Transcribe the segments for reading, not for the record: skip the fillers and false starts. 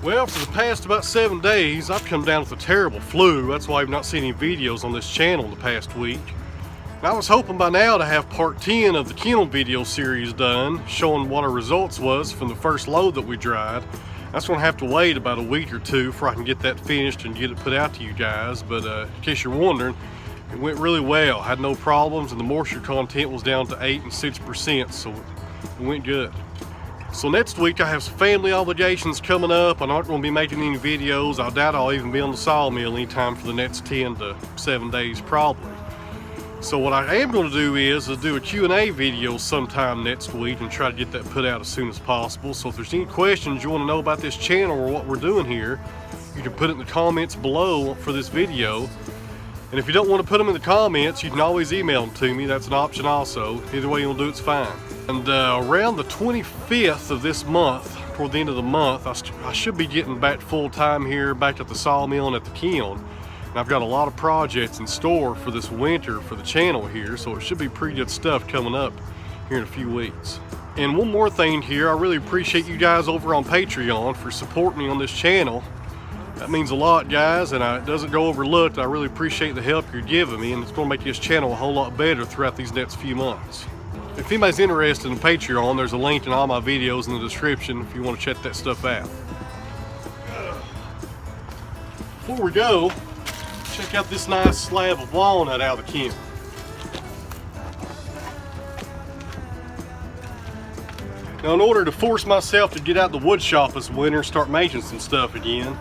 Well, for the past about 7 days, I've come down with a terrible flu. That's why I've not seen any videos on this channel the past week. And I was hoping by now to have part 10 of the kennel video series done, showing what our results was from the first load that we dried. That's going to have to wait about a week or two before I can get that finished and get it put out to you guys. But in case you're wondering, it went really well. I had no problems, and the moisture content was down to 8 and 6%, so it went good. So next week I have some family obligations coming up. I'm not going to be making any videos. I doubt I'll even be on the sawmill anytime for the next 10 to 7 days probably. So what I am going to do is do a Q&A video sometime next week and try to get that put out as soon as possible. So if there's any questions you want to know about this channel or what we're doing here, you can put it in the comments below for this video. And if you don't want to put them in the comments, you can always email them to me. That's an option also. Either way you want to do it's fine. And around the 25th of this month, toward the end of the month, I should be getting back full time here, back at the sawmill and at the kiln. And I've got a lot of projects in store for this winter for the channel here, so it should be pretty good stuff coming up here in a few weeks. And one more thing here, I really appreciate you guys over on Patreon for supporting me on this channel. That means a lot, guys, and it doesn't go overlooked. I really appreciate the help you're giving me, and it's going to make this channel a whole lot better throughout these next few months. If anybody's interested in Patreon, there's a link in all my videos in the description if you want to check that stuff out. Before we go, check out this nice slab of walnut out of the kiln. Now, in order to force myself to get out the wood shop this winter and start making some stuff again,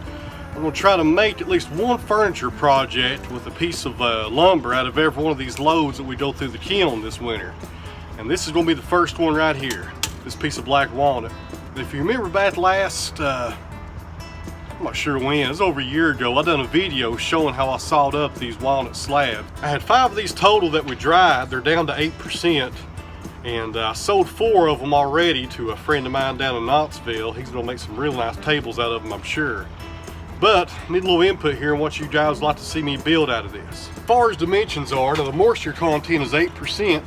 I'm going to try to make at least one furniture project with a piece of lumber out of every one of these loads that we go through the kiln this winter. And this is going to be the first one right here, this piece of black walnut. If you remember back last, I'm not sure when, it was over a year ago, I done a video showing how I sawed up these walnut slabs. I had 5 of these total that we dried. They're down to 8%. And I sold 4 of them already to a friend of mine down in Knoxville. He's going to make some real nice tables out of them, I'm sure. But I need a little input here on what you guys would like to see me build out of this. As far as dimensions are, now the moisture content is 8%.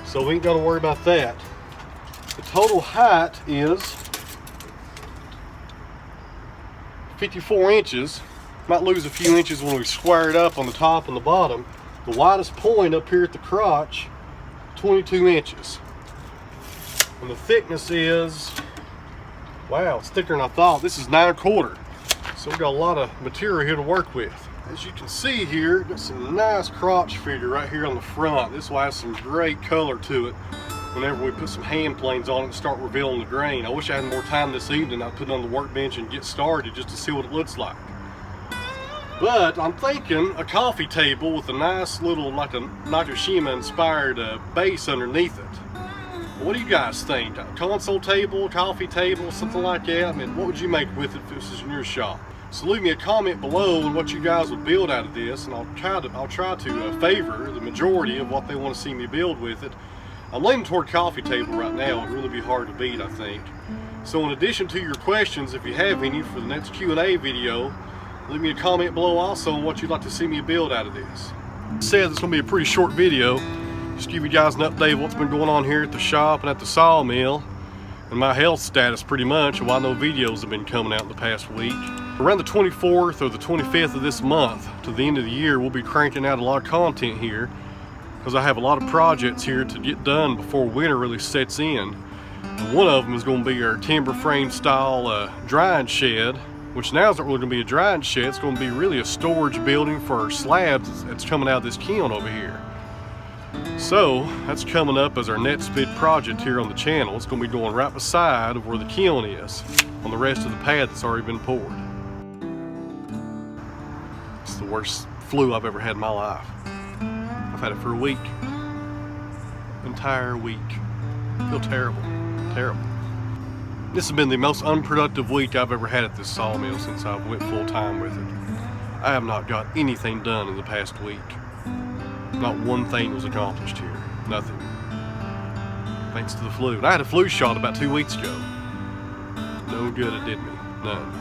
So we ain't got to worry about that. The total height is 54 inches. Might lose a few inches when we square it up on the top and the bottom. The widest point up here at the crotch, 22 inches. And the thickness is, wow, it's thicker than I thought. This is 9/4. So we've got a lot of material here to work with. As you can see here, got some nice crotch figure right here on the front. This will have some great color to it whenever we put some hand planes on it and start revealing the grain. I wish I had more time this evening. I'd put it on the workbench and get started just to see what it looks like. But I'm thinking a coffee table with a nice little, like a Nakashima inspired base underneath it. What do you guys think? A console table, coffee table, something like that? I mean, what would you make with it if this is in your shop? So leave me a comment below on what you guys would build out of this, and I'll try to favor the majority of what they want to see me build with it. I'm leaning toward coffee table right now. It'd really be hard to beat, I think. So in addition to your questions, if you have any for the next Q&A video, leave me a comment below also on what you'd like to see me build out of this. Like I said, it's going to be a pretty short video. Just give you guys an update of what's been going on here at the shop and at the sawmill, and my health status pretty much, and why no videos have been coming out in the past week. Around the 24th or the 25th of this month to the end of the year, we'll be cranking out a lot of content here because I have a lot of projects here to get done before winter really sets in. And one of them is going to be our timber frame style drying shed, which now isn't really going to be a drying shed. It's going to be really a storage building for our slabs that's coming out of this kiln over here. So that's coming up as our next big project here on the channel. It's going to be going right beside of where the kiln is on the rest of the pad that's already been poured. It's the worst flu I've ever had in my life. I've had it for a week. Entire week. I feel terrible. Terrible. This has been the most unproductive week I've ever had at this sawmill since I've went full time with it. I have not got anything done in the past week. Not one thing was accomplished here. Nothing. Thanks to the flu. And I had a flu shot about 2 weeks ago. No good it did me. None.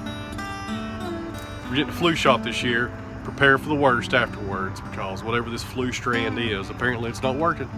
If you're getting a flu shot this year, prepare for the worst afterwards, because whatever this flu strand is, apparently it's not working.